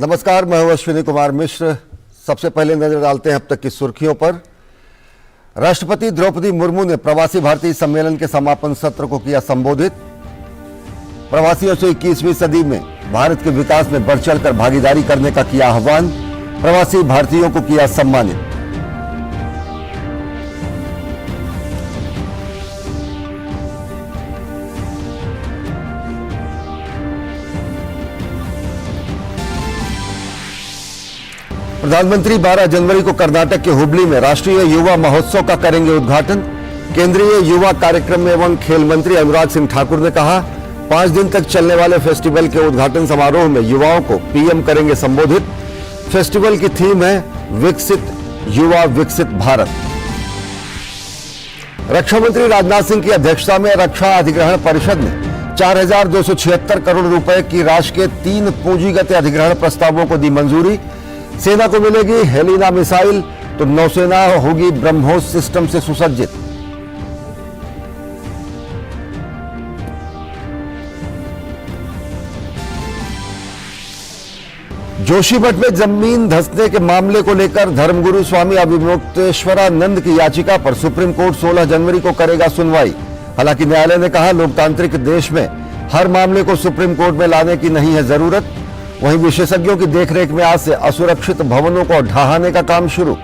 नमस्कार, मैं हूं अश्विनी कुमार मिश्र। सबसे पहले नजर डालते हैं अब तक की सुर्खियों पर। राष्ट्रपति द्रौपदी मुर्मू ने प्रवासी भारतीय सम्मेलन के समापन सत्र को किया संबोधित। प्रवासियों से 21वीं सदी में भारत के विकास में बढ़ चढ़कर भागीदारी करने का किया आह्वान। प्रवासी भारतीयों को किया सम्मानित। प्रधानमंत्री 12 जनवरी को कर्नाटक के हुबली में राष्ट्रीय युवा महोत्सव का करेंगे उद्घाटन। केंद्रीय युवा कार्यक्रम एवं खेल मंत्री अनुराग सिंह ठाकुर ने कहा, 5 दिन तक चलने वाले फेस्टिवल के उद्घाटन समारोह में युवाओं को पीएम करेंगे संबोधित। फेस्टिवल की थीम है विकसित युवा विकसित भारत। रक्षा मंत्री राजनाथ सिंह की अध्यक्षता में रक्षा अधिग्रहण परिषद ने 4276 करोड़ रुपए की राशि के 3 पूंजीगत अधिग्रहण प्रस्तावों को दी मंजूरी। सेना को मिलेगी हेलिना मिसाइल तो नौसेना होगी ब्रह्मोस सिस्टम से सुसज्जित। जोशीमठ में जमीन धंसने के मामले को लेकर धर्मगुरु स्वामी अभिमुक्तेश्वरानंद की याचिका पर सुप्रीम कोर्ट 16 जनवरी को करेगा सुनवाई। हालांकि न्यायालय ने कहा, लोकतांत्रिक देश में हर मामले को सुप्रीम कोर्ट में लाने की नहीं है जरूरत। वहीं विशेषज्ञों की देखरेख में आज से असुरक्षित भवनों को ढहाने का काम शुरू।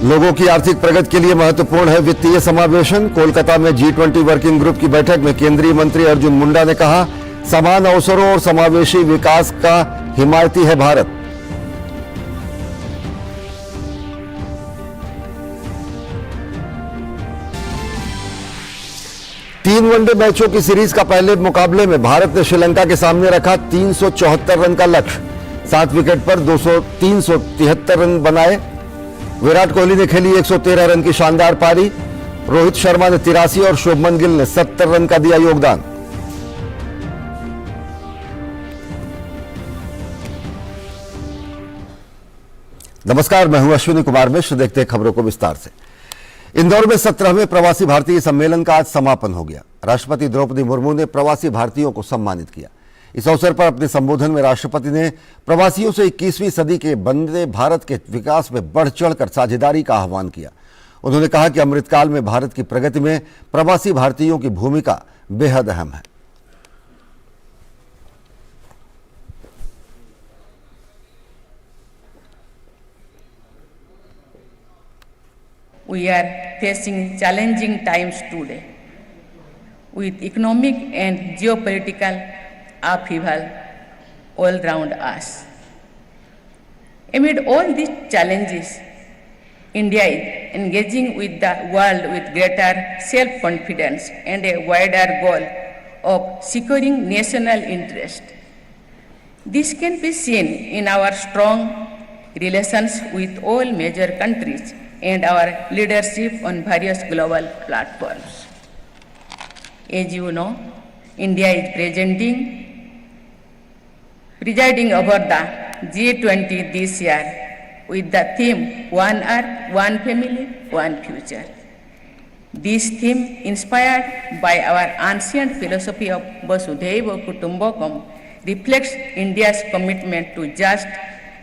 लोगों की आर्थिक प्रगति के लिए महत्वपूर्ण है वित्तीय समावेशन। कोलकाता में G20 वर्किंग ग्रुप की बैठक में केंद्रीय मंत्री अर्जुन मुंडा ने कहा, समान अवसरों और समावेशी विकास का हिमायती है भारत। तीन वनडे मैचों की सीरीज का पहले मुकाबले में भारत ने श्रीलंका के सामने रखा 374 रन का लक्ष्य। 7 विकेट पर 373 रन बनाए। विराट कोहली ने खेली 113 रन की शानदार पारी। रोहित शर्मा ने 83 और शुभमन गिल ने 70 रन का दिया योगदान। नमस्कार, मैं हूं अश्विनी कुमार मिश्र। देखते हैं खबरों को विस्तार से। इंदौर में 17वें प्रवासी भारतीय सम्मेलन का आज समापन हो गया। राष्ट्रपति द्रौपदी मुर्मू ने प्रवासी भारतीयों को सम्मानित किया। इस अवसर पर अपने संबोधन में राष्ट्रपति ने प्रवासियों से 21वीं सदी के बनते भारत के विकास में बढ़ चढ़कर साझेदारी का आह्वान किया। उन्होंने कहा कि अमृतकाल में भारत की प्रगति में प्रवासी भारतीयों की भूमिका बेहद अहम है। We are facing challenging times today, with economic and geopolitical upheaval all around us. Amid all these challenges, India is engaging with the world with greater self-confidence and a wider goal of securing national interest. This can be seen in our strong relations with all major countries and our leadership on various global platforms. As you know, India is presiding over the G20 this year with the theme One Earth, One Family, One Future. This theme, inspired by our ancient philosophy of Vasudhaiva Kutumbakam, reflects India's commitment to just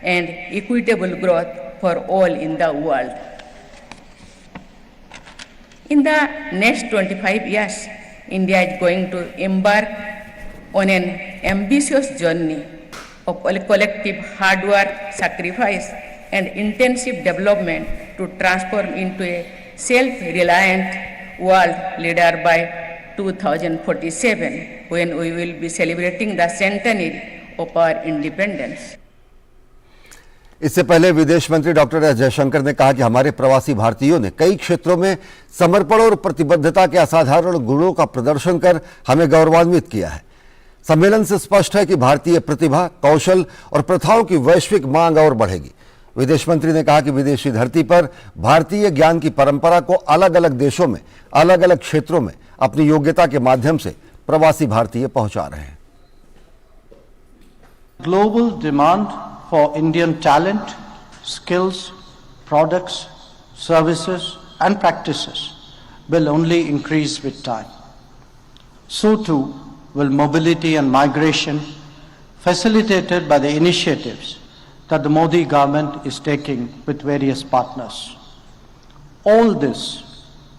and equitable growth for all in the world. In the next 25 years, India is going to embark on an ambitious journey of collective hard work, sacrifice, and intensive development to transform into a self-reliant world leader by 2047, when we will be celebrating the centenary of our independence. इससे पहले विदेश मंत्री doctor S Jaishankar ने कहा कि हमारे प्रवासी भारतीयों ने कई क्षेत्रों में समर्पण और प्रतिबद्धता के असाधारण गुणों का प्रदर्शन कर हमें गौरवान्वित किया है। सम्मेलन से स्पष्ट है कि भारतीय प्रतिभा, कौशल और प्रथाओं की वैश्विक मांग और बढ़ेगी। विदेश मंत्री ने कहा कि विदेशी धरती पर भारतीय ज्ञान की परंपरा को अलग अलग देशों में अलग अलग क्षेत्रों में अपनी योग्यता के माध्यम से प्रवासी भारतीय पहुंचा रहे हैं। Global demand for Indian talent, skills, products, services and practices will only increase with time. So too will mobility and migration, facilitated by the initiatives that the Modi government is taking with various partners. All this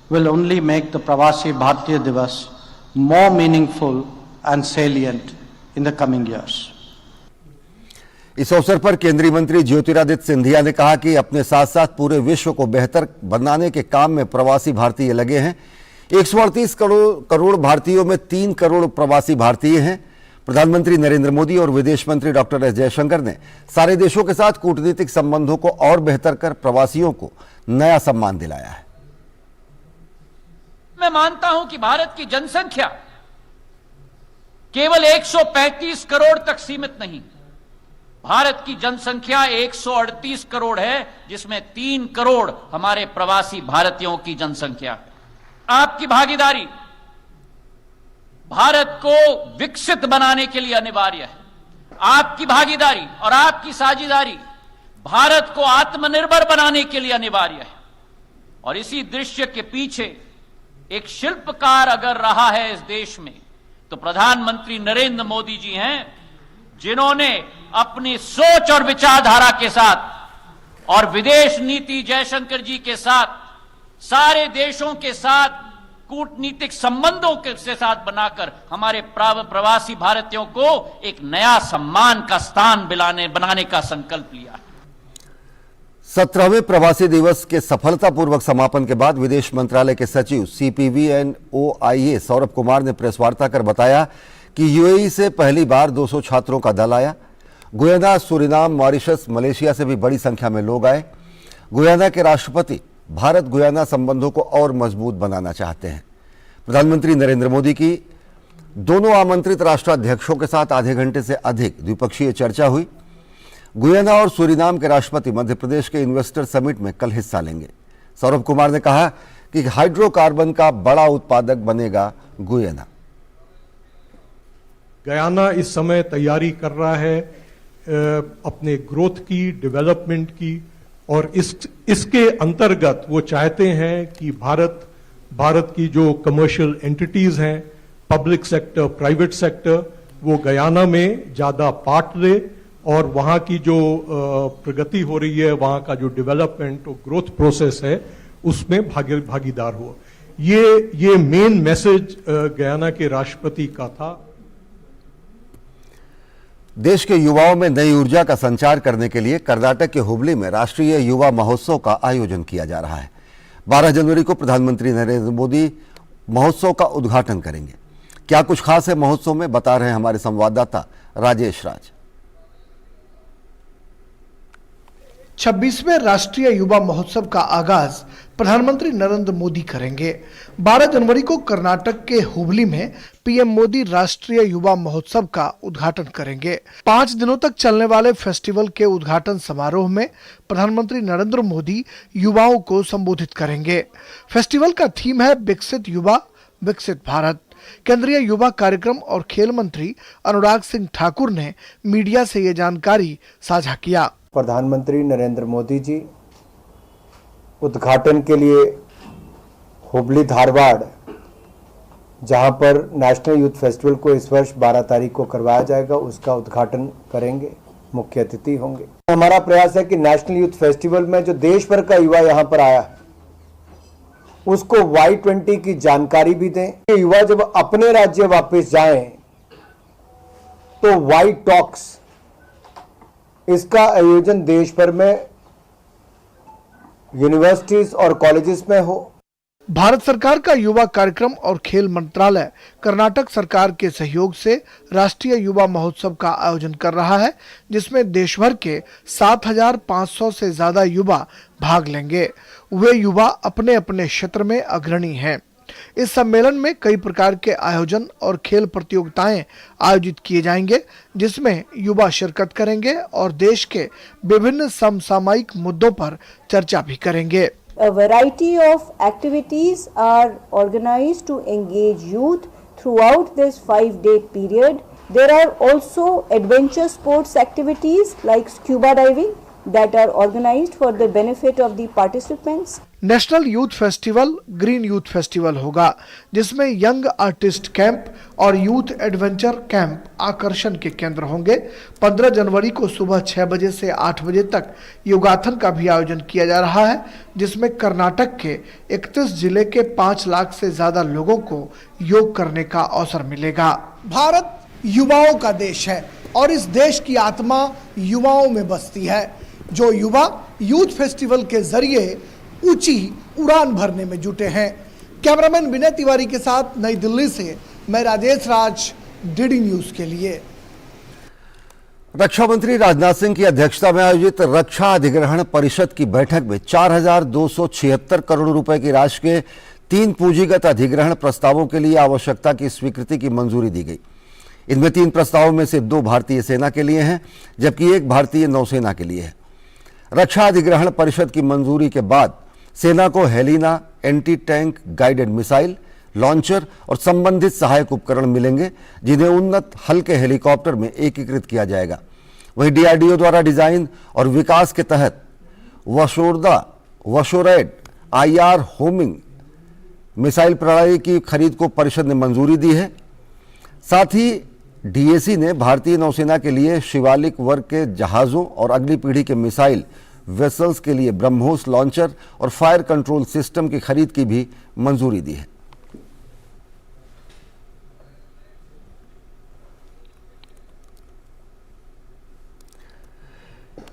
will only make the Pravasi Bharatiya Divas more meaningful and salient in the coming years. इस अवसर पर केंद्रीय मंत्री ज्योतिरादित्य सिंधिया ने कहा कि अपने साथ साथ पूरे विश्व को बेहतर बनाने के काम में प्रवासी भारतीय लगे हैं। 138 करोड़ भारतीयों में 3 करोड़ प्रवासी भारतीय हैं। प्रधानमंत्री नरेंद्र मोदी और विदेश मंत्री डॉक्टर एस जयशंकर ने सारे देशों के साथ कूटनीतिक संबंधों को और बेहतर कर प्रवासियों को नया सम्मान दिलाया है। मैं मानता हूं कि भारत की जनसंख्या केवल 135 करोड़ तक सीमित नहीं, भारत की जनसंख्या 138 करोड़ है, जिसमें 3 करोड़ हमारे प्रवासी भारतीयों की जनसंख्या है। आपकी भागीदारी भारत को विकसित बनाने के लिए अनिवार्य है। आपकी भागीदारी और आपकी साझेदारी भारत को आत्मनिर्भर बनाने के लिए अनिवार्य है। और इसी दृश्य के पीछे एक शिल्पकार अगर रहा है इस देश में, तो प्रधानमंत्री नरेंद्र मोदी जी हैं, जिन्होंने अपनी सोच और विचारधारा के साथ और विदेश नीति जयशंकर जी के साथ सारे देशों के साथ कूटनीतिक संबंधों के साथ बनाकर हमारे प्रवासी भारतीयों को एक नया सम्मान का स्थान बनाने का संकल्प लिया है। 17वें प्रवासी दिवस के सफलतापूर्वक समापन के बाद विदेश मंत्रालय के सचिव CPVNOIA सौरभ कुमार ने प्रेस वार्ता कर बताया कि यूएई से पहली बार 200 छात्रों का दल आया। गुयाना, सूरीनाम, मॉरिशस, मलेशिया से भी बड़ी संख्या में लोग आए। गुयाना के राष्ट्रपति भारत गुयाना संबंधों को और मजबूत बनाना चाहते हैं। प्रधानमंत्री नरेंद्र मोदी की दोनों आमंत्रित राष्ट्राध्यक्षों के साथ आधे घंटे से अधिक द्विपक्षीय चर्चा हुई। गुयाना और सूरीनाम के राष्ट्रपति मध्य प्रदेश के इन्वेस्टर समिट में कल हिस्सा लेंगे। सौरभ कुमार ने कहा कि हाइड्रोकार्बन का बड़ा उत्पादक बनेगा गुयाना। गयाना इस समय तैयारी कर रहा है अपने ग्रोथ की, डेवलपमेंट की, और इसके अंतर्गत वो चाहते हैं कि भारत की जो कमर्शियल एंटिटीज हैं, पब्लिक सेक्टर, प्राइवेट सेक्टर, वो गयाना में ज्यादा पार्ट ले और वहां की जो प्रगति हो रही है, वहां का जो डेवलपमेंट और ग्रोथ प्रोसेस है, उसमें भागीदार हो। ये मेन मैसेज गयाना के राष्ट्रपति का था। देश के युवाओं में नई ऊर्जा का संचार करने के लिए कर्नाटक के हुबली में राष्ट्रीय युवा महोत्सव का आयोजन किया जा रहा है। 12 जनवरी को प्रधानमंत्री नरेंद्र मोदी महोत्सव का उद्घाटन करेंगे। क्या कुछ खास है महोत्सव में, बता रहे हैं हमारे संवाददाता राजेश राज। 26वें राष्ट्रीय युवा महोत्सव का आगाज प्रधानमंत्री नरेंद्र मोदी करेंगे। 12 जनवरी को कर्नाटक के हुबली में पीएम मोदी राष्ट्रीय युवा महोत्सव का उद्घाटन करेंगे। 5 दिनों तक चलने वाले फेस्टिवल के उद्घाटन समारोह में प्रधानमंत्री नरेंद्र मोदी युवाओं को संबोधित करेंगे। फेस्टिवल का थीम है विकसित युवा, विकसित भारत। केंद्रीय युवा कार्यक्रम और खेल मंत्री अनुराग सिंह ठाकुर ने मीडिया से ये जानकारी साझा किया। प्रधानमंत्री नरेंद्र मोदी जी उद्घाटन के लिए हुबली, धारवाड़, जहां पर नेशनल यूथ फेस्टिवल को इस वर्ष 12 तारीख को करवाया जाएगा, उसका उद्घाटन करेंगे, मुख्य अतिथि होंगे। हमारा प्रयास है कि नेशनल यूथ फेस्टिवल में जो देश भर का युवा यहां पर आया है, उसको Y20 की जानकारी भी दें। युवा जब अपने राज्य वापस जाएं तो Y टॉक्स, इसका आयोजन देश भर में यूनिवर्सिटीज और कॉलेजेस में हो। भारत सरकार का युवा कार्यक्रम और खेल मंत्रालय कर्नाटक सरकार के सहयोग से राष्ट्रीय युवा महोत्सव का आयोजन कर रहा है, जिसमें देश भर के 7,500 से ज्यादा युवा भाग लेंगे। वे युवा अपने अपने क्षेत्र में अग्रणी हैं। इस सम्मेलन में कई प्रकार के आयोजन और खेल प्रतियोगिताएं आयोजित किए जाएंगे, जिसमें युवा शिरकत करेंगे और देश के विभिन्न समसामयिक मुद्दों पर चर्चा भी करेंगे। A variety of activities are organized to engage youth throughout this 5-day period. There are also adventure sports activities like scuba diving that are organized for the benefit of the participants. National youth festival green youth festival होगा, जिसमें young artist camp और youth adventure camp आकर्षण के केंद्र होंगे। 15 जनवरी को सुबह 6 बजे से 8 बजे तक योगाथन का भी आयोजन किया जा रहा है, जिसमें कर्नाटक के 31 जिले के 5 लाख से ज्यादा लोगों को योग करने का अवसर मिलेगा। भारत युवाओं का देश है और इस देश की आत्मा युवाओं में बसती है। जो युवा यूथ फेस्टिवल के जरिए ऊंची उड़ान भरने में जुटे हैं। कैमरामैन विनय तिवारी के साथ नई दिल्ली से मैं राजेश राज, डीडी न्यूज के लिए। रक्षा मंत्री राजनाथ सिंह की अध्यक्षता में आयोजित रक्षा अधिग्रहण परिषद की बैठक में 4,276 करोड़ रुपए की राशि के 3 पूंजीगत अधिग्रहण प्रस्तावों के लिए आवश्यकता की स्वीकृति की मंजूरी दी गई। इनमें 3 प्रस्तावों में से 2 भारतीय सेना के लिए हैं, जबकि 1 भारतीय नौसेना के लिए है। रक्षा अधिग्रहण परिषद की मंजूरी के बाद सेना को Helina, anti tank guided missile, launcher और संबंधित सहायक उपकरण मिलेंगे, जिन्हें उन्नत हल्के हेलीकॉप्टर में एकीकृत किया जाएगा। वहीं डीआरडीओ द्वारा डिजाइन और विकास के तहत वशोरैड IR होमिंग मिसाइल प्रणाली की खरीद को परिषद ने मंजूरी दी है। साथ ही DAC ने भारतीय नौसेना के लिए शिवालिक वर्ग के जहाजों और अगली पीढ़ी के मिसाइल वेसल्स के लिए ब्रह्मोस लॉन्चर और फायर कंट्रोल सिस्टम की खरीद की भी मंजूरी दी है।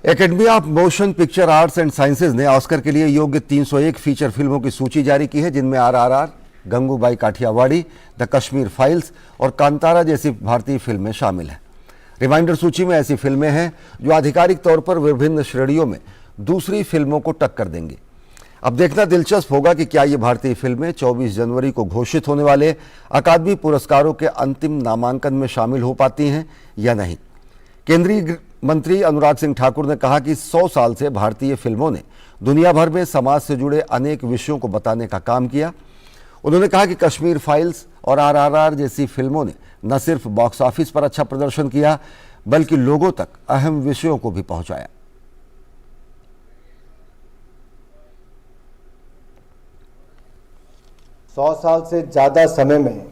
Academy of motion picture arts and sciences ने ऑस्कर के लिए योग्य 301 फीचर फिल्मों की सूची जारी की है, जिनमें RRR, Gangubai Kathiawadi, the Kashmir Files और कांतारा जैसी भारतीय फिल्में शामिल हैं। रिमाइंडर सूची में ऐसी फिल्में हैं जो आधिकारिक तौर पर विभिन्न श्रेणियों में दूसरी फिल्मों को टक्कर देंगी। अब देखना दिलचस्प होगा कि क्या ये भारतीय फिल्में 24 जनवरी को घोषित होने वाले अकादमी पुरस्कारों के अंतिम नामांकन में शामिल हो पाती हैं या नहीं। केंद्रीय मंत्री अनुराग सिंह ठाकुर ने कहा कि 100 साल से भारतीय फिल्मों ने दुनिया भर में समाज से जुड़े अनेक विषयों को बताने का काम किया। उन्होंने कहा कि कश्मीर फाइल्स और RRR जैसी फिल्मों ने न सिर्फ बॉक्स ऑफिस पर अच्छा प्रदर्शन किया, बल्कि लोगों तक अहम विषयों को भी पहुंचाया। सौ साल से ज़्यादा समय में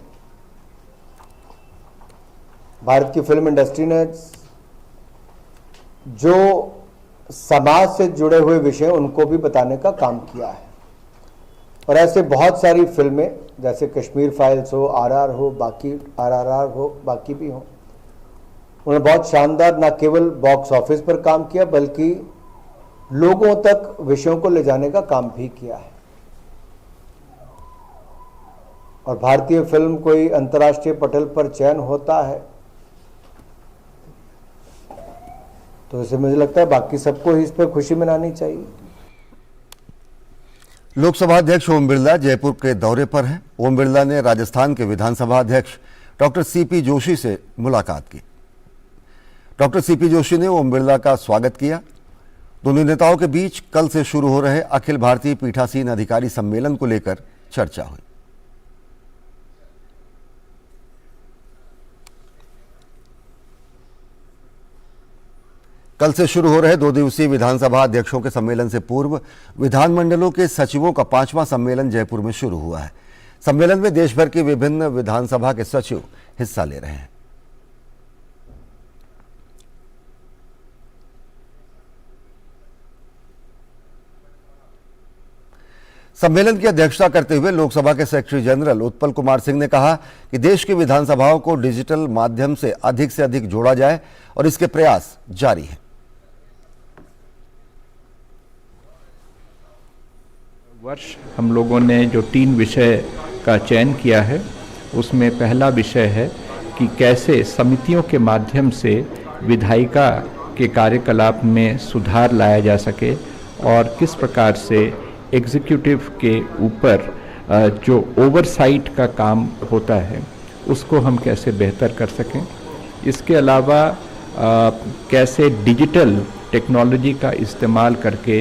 भारत की फिल्म इंडस्ट्री ने जो समाज से जुड़े हुए विषय उनको भी बताने का काम किया है। और ऐसे बहुत सारी फिल्में, जैसे कश्मीर फाइल्स हो, RRR हो, बाकी भी हो, उन्होंने बहुत शानदार न केवल बॉक्स ऑफिस पर काम किया, बल्कि लोगों तक विषयों को ले जाने का काम भी किया है। और भारतीय फिल्म कोई अंतर्राष्ट्रीय पटल पर चयन होता है तो इसे मुझे लगता है बाकी सबको ही इस पर खुशी मनानी चाहिए। लोकसभा अध्यक्ष ओम बिरला जयपुर के दौरे पर हैं। ओम बिरला ने राजस्थान के विधानसभा अध्यक्ष डॉक्टर CP जोशी से मुलाकात की। डॉक्टर CP जोशी ने ओम बिरला का स्वागत किया। दोनों नेताओं के बीच कल से शुरू हो रहे अखिल भारतीय पीठासीन अधिकारी सम्मेलन को लेकर चर्चा हुई। कल से शुरू हो रहे 2 दिवसीय विधानसभा अध्यक्षों के सम्मेलन से पूर्व विधानमंडलों के सचिवों का 5वां सम्मेलन जयपुर में शुरू हुआ है। सम्मेलन में देश भर के विभिन्न विधानसभा के सचिव हिस्सा ले रहे हैं। सम्मेलन की अध्यक्षता करते हुए लोकसभा के सेक्रेटरी जनरल उत्पल कुमार सिंह ने कहा कि देश की विधानसभाओं को डिजिटल माध्यम से अधिक जोड़ा जाए और इसके प्रयास जारी हैं। वर्ष हम लोगों ने जो 3 विषय का चयन किया है, उसमें पहला विषय है कि कैसे समितियों के माध्यम से विधायिका के कार्यकलाप में सुधार लाया जा सके और किस प्रकार से एग्जीक्यूटिव के ऊपर जो ओवरसाइट का काम होता है उसको हम कैसे बेहतर कर सकें। इसके अलावा कैसे डिजिटल टेक्नोलॉजी का इस्तेमाल करके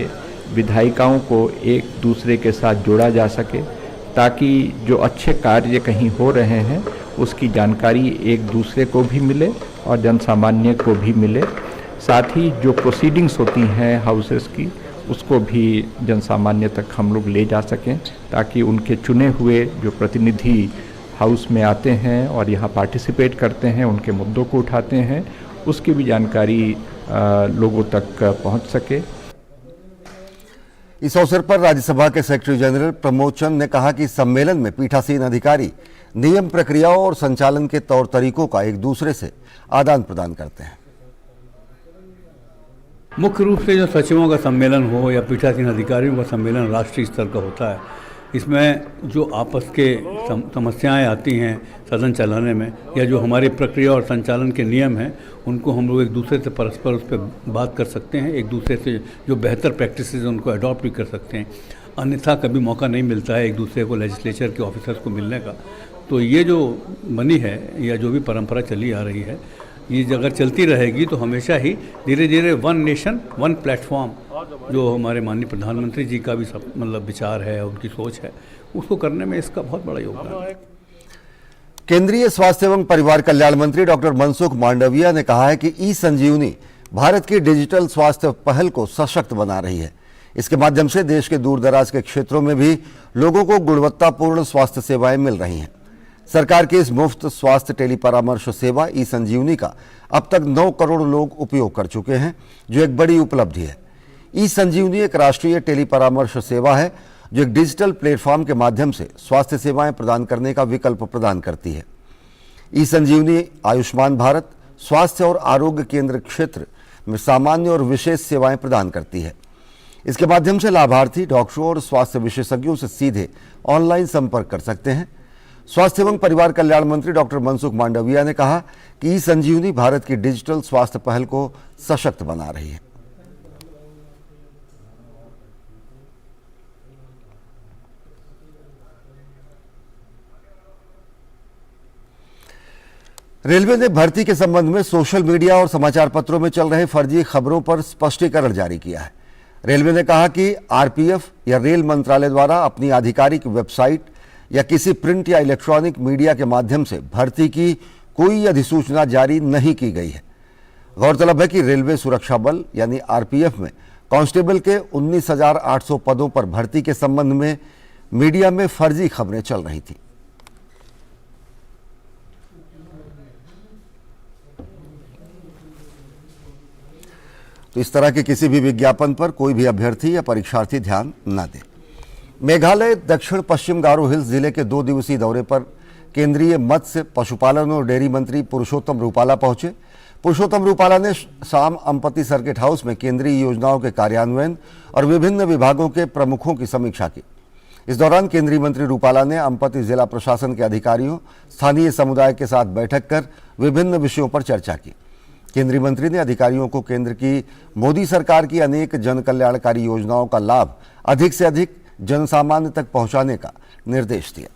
विधायिकाओं को एक दूसरे के साथ जोड़ा जा सके, ताकि जो अच्छे कार्य कहीं हो रहे हैं उसकी जानकारी एक दूसरे को भी मिले और जनसामान्य को भी मिले। साथ ही जो प्रोसीडिंग्स होती हैं हाउसेस की, उसको भी जन सामान्य तक हम लोग ले जा सकें, ताकि उनके चुने हुए जो प्रतिनिधि हाउस में आते हैं और यहाँ पार्टिसिपेट करते हैं, उनके मुद्दों को उठाते हैं, उसकी भी जानकारी लोगों तक पहुँच सके। इस अवसर पर राज्यसभा के सेक्रेटरी जनरल प्रमोद चंद ने कहा कि सम्मेलन में पीठासीन अधिकारी नियम, प्रक्रियाओं और संचालन के तौर तरीकों का एक दूसरे से आदान प्रदान करते हैं। मुख्य रूप से जो सचिवों का सम्मेलन हो या पीठासीन अधिकारियों का सम्मेलन राष्ट्रीय स्तर का होता है, इसमें जो आपस के समस्याएं आती हैं सदन चलाने में, या जो हमारी प्रक्रिया और संचालन के नियम हैं, उनको हम लोग एक दूसरे से परस्पर उस पर बात कर सकते हैं, एक दूसरे से जो बेहतर प्रैक्टिसेस उनको अडॉप्ट भी कर सकते हैं। अन्यथा कभी मौका नहीं मिलता है एक दूसरे को, लेजिस्लेचर के ऑफिसर्स को मिलने का। तो ये जो बनी है या जो भी परंपरा चली आ रही है, ये अगर चलती रहेगी तो हमेशा ही धीरे धीरे वन नेशन वन प्लेटफॉर्म, जो हमारे माननीय प्रधानमंत्री जी का भी सब मतलब विचार है, उनकी सोच है, उसको करने में इसका बहुत बड़ा योगदान है। केंद्रीय स्वास्थ्य एवं परिवार कल्याण मंत्री डॉक्टर मनसुख मांडविया ने कहा है कि ई संजीवनी भारत की डिजिटल स्वास्थ्य पहल को सशक्त बना रही है। इसके माध्यम से देश के दूर दराज के क्षेत्रों में भी लोगों को गुणवत्तापूर्ण स्वास्थ्य सेवाएं मिल रही हैं। सरकार की इस मुफ्त स्वास्थ्य टेली परामर्श सेवा ई संजीवनी का अब तक 9 करोड़ लोग उपयोग कर चुके हैं, जो एक बड़ी उपलब्धि है। ई संजीवनी एक राष्ट्रीय टेली परामर्श सेवा है जो एक डिजिटल प्लेटफॉर्म के माध्यम से स्वास्थ्य सेवाएं प्रदान करने का विकल्प प्रदान करती है। ई संजीवनी आयुष्मान भारत, स्वास्थ्य और आरोग्य केंद्र क्षेत्र में सामान्य और विशेष सेवाएं प्रदान करती है। इसके माध्यम से लाभार्थी डॉक्टरों और स्वास्थ्य विशेषज्ञों से सीधे ऑनलाइन संपर्क कर सकते हैं। स्वास्थ्य एवं परिवार कल्याण मंत्री डॉक्टर मनसुख मांडविया ने कहा कि ई संजीवनी भारत की डिजिटल स्वास्थ्य पहल को सशक्त बना रही है। रेलवे ने भर्ती के संबंध में सोशल मीडिया और समाचार पत्रों में चल रहे फर्जी खबरों पर स्पष्टीकरण जारी किया है। रेलवे ने कहा कि आरपीएफ या रेल मंत्रालय द्वारा अपनी आधिकारिक वेबसाइट या किसी प्रिंट या इलेक्ट्रॉनिक मीडिया के माध्यम से भर्ती की कोई अधिसूचना जारी नहीं की गई है। गौरतलब है कि रेलवे सुरक्षा बल यानी आरपीएफ में कांस्टेबल के 19,800 पदों पर भर्ती के संबंध में मीडिया में फर्जी खबरें चल रही थी। तो इस तरह के किसी भी विज्ञापन पर कोई भी अभ्यर्थी या परीक्षार्थी ध्यान न दे। मेघालय दक्षिण पश्चिम गारो हिल्स जिले के 2 दिवसीय दौरे पर केंद्रीय मत्स्य, पशुपालन और डेयरी मंत्री पुरुषोत्तम रूपाला पहुंचे। पुरुषोत्तम रूपाला ने शाम अंपति सर्किट हाउस में केंद्रीय योजनाओं के कार्यान्वयन और विभिन्न विभागों के प्रमुखों की समीक्षा की। इस दौरान केंद्रीय मंत्री रूपाला ने अंपति जिला प्रशासन के अधिकारियों, स्थानीय समुदाय के साथ बैठक कर विभिन्न विषयों पर चर्चा की। केंद्रीय मंत्री ने अधिकारियों को केंद्र की मोदी सरकार की अनेक जन कल्याणकारी योजनाओं का लाभ अधिक से अधिक जनसामान्य तक पहुंचाने का निर्देश दिया।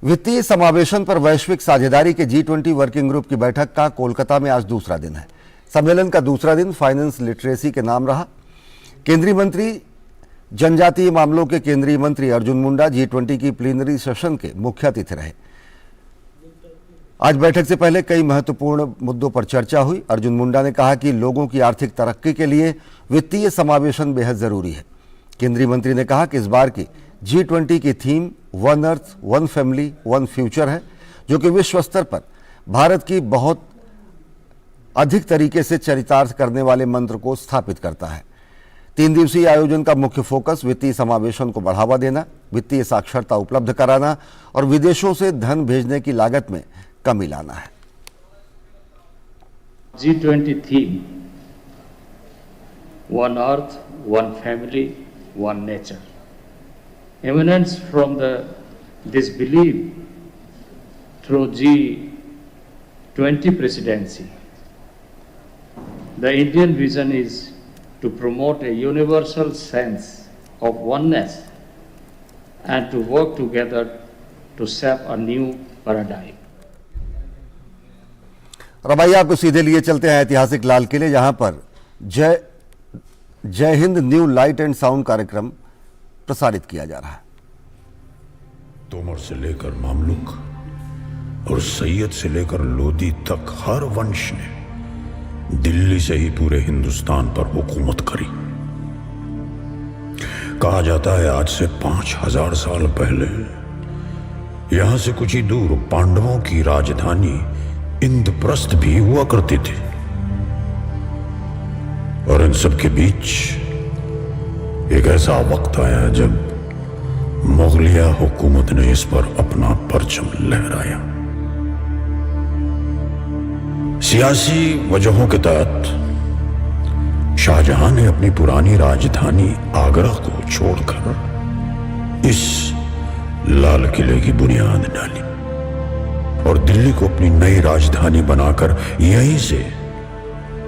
वित्तीय समावेशन पर वैश्विक साझेदारी के G20 वर्किंग ग्रुप की बैठक का कोलकाता में आज दूसरा दिन है। सम्मेलन का दूसरा दिन फाइनेंस लिटरेसी के नाम रहा। केंद्रीय मंत्री, जनजातीय मामलों के केंद्रीय मंत्री अर्जुन मुंडा G20 की प्लीनरी सेशन के मुख्य अतिथि रहे। आज बैठक से पहले कई महत्वपूर्ण मुद्दों पर चर्चा हुई। अर्जुन मुंडा ने कहा कि लोगों की आर्थिक तरक्की के लिए वित्तीय समावेशन बेहद जरूरी है। केंद्रीय मंत्री ने कहा कि इस बार की G20 की theme one earth, one family, one future है, जो कि विश्व स्तर पर भारत की बहुत अधिक तरीके से चरितार्थ करने वाले मंत्र को स्थापित करता है। 3 दिवसीय आयोजन का मुख्य फोकस वित्तीय समावेशन को बढ़ावा देना, वित्तीय साक्षरता उपलब्ध कराना और विदेशों से धन भेजने की लागत में कमी लाना है। G20 theme, one earth, one family, one nature, emanates from this belief through G20 presidency. The Indian vision is to promote a universal sense of oneness and to work together to shape a new paradigm. अब आइए आपको सीधे लिए चलते हैं ऐतिहासिक लाल किले, जहां पर जय Hind new light and sound कार्यक्रम प्रसारित किया जा रहा है। तोमर से लेकर मामलुक, और सैयद से लेकर लोदी तक हर वंश ने दिल्ली से ही पूरे हिंदुस्तान पर हुकूमत करी। कहा जाता है आज से 5000 साल पहले यहां से कुछ ही दूर पांडवों की राजधानी इंद्रप्रस्थ भी हुआ करती थी। और इन सब के बीच एक ऐसा वक्त आया जब मुगलिया हुकूमत ने इस पर अपना परचम लहराया। सियासी वजहों के तहत शाहजहां ने अपनी पुरानी राजधानी आगरा को छोड़कर इस लाल किले की बुनियाद डाली और दिल्ली को अपनी नई राजधानी बनाकर यहीं से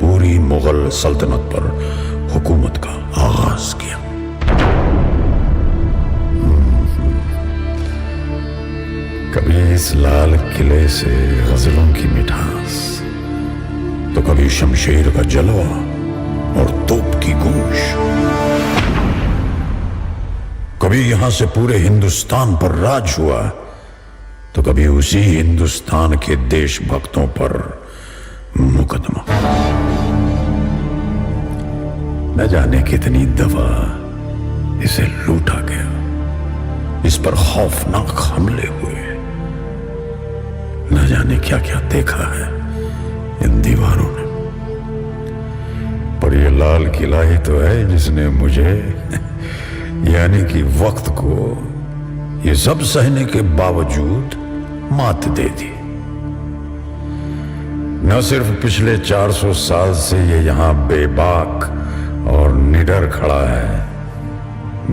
पूरी मुगल सल्तनत पर हुकूमत का आगाज किया। कभी इस लाल किले से गजलों की मिठास, तो कभी शमशेर का जलवा और तोप की गूंज। कभी यहां से पूरे हिंदुस्तान पर राज हुआ, तो कभी उसी हिंदुस्तान के देशभक्तों पर मुकदमा। न जाने कितनी दफा इसे लूटा गया, इस पर खौफनाक हमले हुए। न जाने क्या क्या देखा है इन दीवारों ने, पर यह लाल किला ही तो है जिसने मुझे यानी कि वक्त को ये सब सहने के बावजूद मात दे दी। न सिर्फ पिछले 400 साल से ये यहां बेबाक और निडर खड़ा है,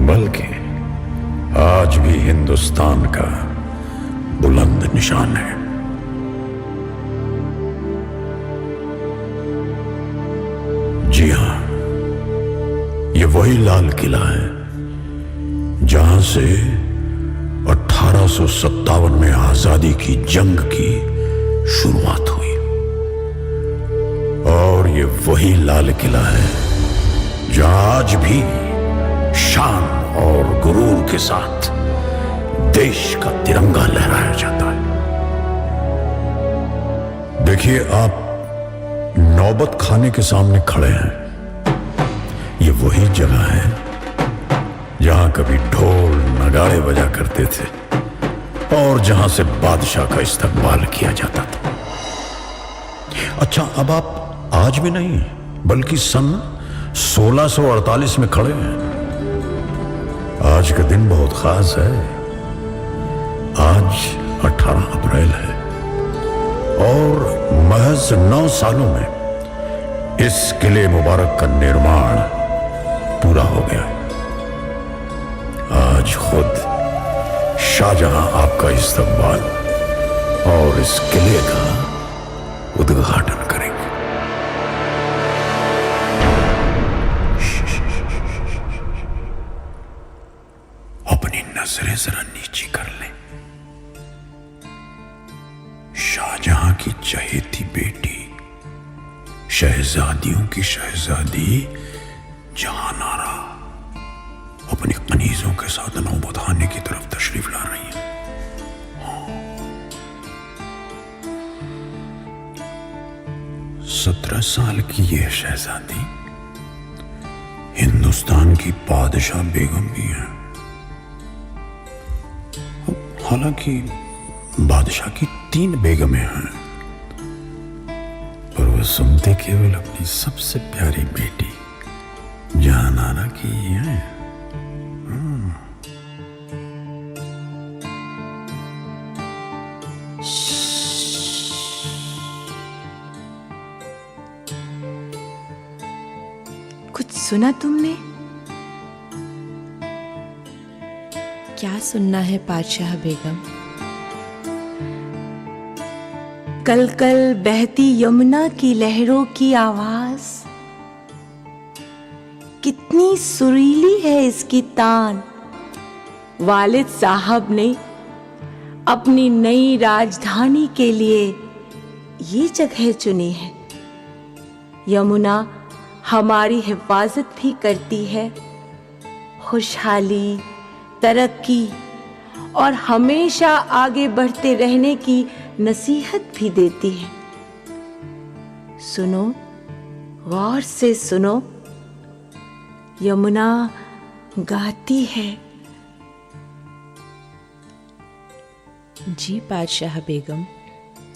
बल्कि आज भी हिंदुस्तान का बुलंद निशान है। जी हां, ये वही लाल किला है जहां से 1857 में आजादी की जंग की शुरुआत हुई। और ये वही लाल किला है जहां आज भी शान और गुरूर के साथ देश का तिरंगा लहराया जाता है। देखिए, आप नौबत खाने के सामने खड़े हैं। ये वही जगह है जहां कभी ढोल नगाड़े बजा करते थे और जहां से बादशाह का इस्तकबाल किया जाता था। अच्छा, अब आप आज भी नहीं बल्कि सन 1648 में खड़े हैं। आज का दिन बहुत खास है। आज 18 अप्रैल है और महज 9 सालों में इस किले मुबारक का निर्माण पूरा हो गया है। आज खुद शाहजहां आपका इस्तकबाल और इस किले का उद्घाटन करेंगे। अपनी नजरें जरा नीची कर लें। शाहजहां की चहेती बेटी, शहजादियों की शहजादी जहानारा अपनी कनीजों के साथ नौबत खाने की तरफ तशरीफ ला रही है। 17 साल की यह शहजादी हिंदुस्तान की बादशाह बेगम भी है। हालांकि बादशाह की 3 बेगमें हैं, पर वह सुनते केवल अपनी सबसे प्यारी बेटी जहानारा की है। कुछ सुना तुमने? क्या सुनना है बादशाह बेगम? कल कल बहती यमुना की लहरों की आवाज, कितनी सुरीली है इसकी तान। वालिद साहब ने अपनी नई राजधानी के लिए ये जगह चुनी है। यमुना हमारी हिफाजत भी करती है, खुशहाली, तरक्की और हमेशा आगे बढ़ते रहने की नसीहत भी देती है। सुनो, गौर से सुनो, यमुना गाती है। जी बादशाह बेगम,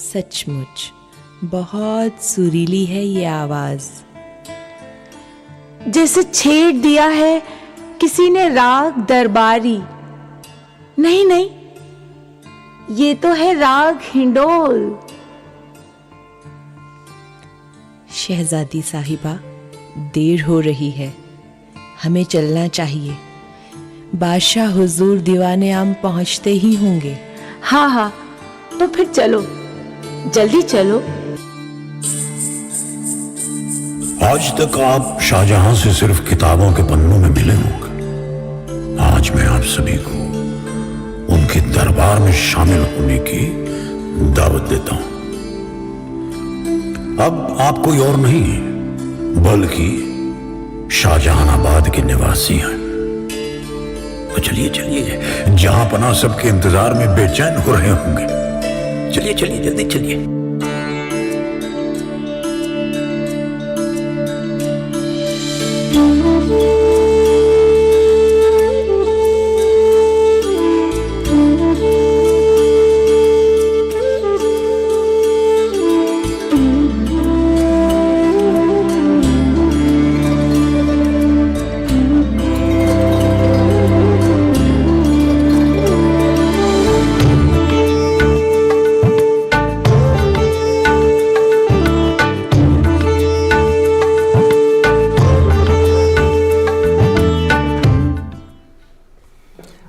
सचमुच बहुत सुरीली है ये आवाज। जैसे छेड़ दिया है किसी ने राग दरबारी। नहीं नहीं, ये तो है राग हिंडोल। शहजादी साहिबा, देर हो रही है, हमें चलना चाहिए। बादशाह हुजूर दीवाने आम पहुंचते ही होंगे। हाँ हाँ, तो फिर चलो, जल्दी चलो। आज तक आप शाहजहां से सिर्फ किताबों के पन्नों में मिले होंगे। आज मैं आप सभी को उनके दरबार में शामिल होने की दावत देता हूं। अब आप कोई और नहीं बल्कि शाहजहानाबाद के निवासी हैं। तो चलिए चलिए, जहां पना सबके इंतजार में बेचैन हो रहे होंगे। चलिए चलिए, जल्दी चलिए।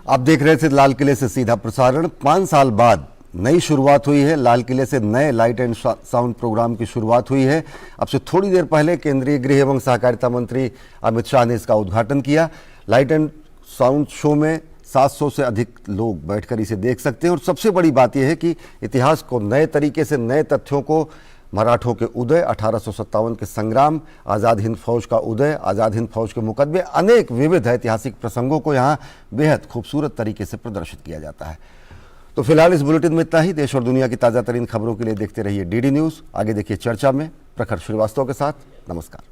आप देख रहे थे लाल किले से सीधा प्रसारण। 5 साल बाद नई शुरुआत हुई है। लाल किले से नए लाइट एंड साउंड प्रोग्राम की शुरुआत हुई है। अब से थोड़ी देर पहले केंद्रीय गृह एवं सहकारिता मंत्री अमित शाह ने इसका उद्घाटन किया। लाइट एंड साउंड शो में 700 से अधिक लोग बैठकर इसे देख सकते हैं। और सबसे बड़ी बात यह है कि इतिहास को नए तरीके से, नए तथ्यों को, मराठों के उदय, 1857 के संग्राम, आज़ाद हिंद फौज का उदय, आज़ाद हिंद फौज के मुकदमे, अनेक विविध ऐतिहासिक प्रसंगों को यहाँ बेहद खूबसूरत तरीके से प्रदर्शित किया जाता है। तो फिलहाल इस बुलेटिन में इतना ही। देश और दुनिया की ताज़ा तरीन खबरों के लिए देखते रहिए डीडी न्यूज़। आगे देखिए चर्चा में प्रखर श्रीवास्तव के साथ। नमस्कार।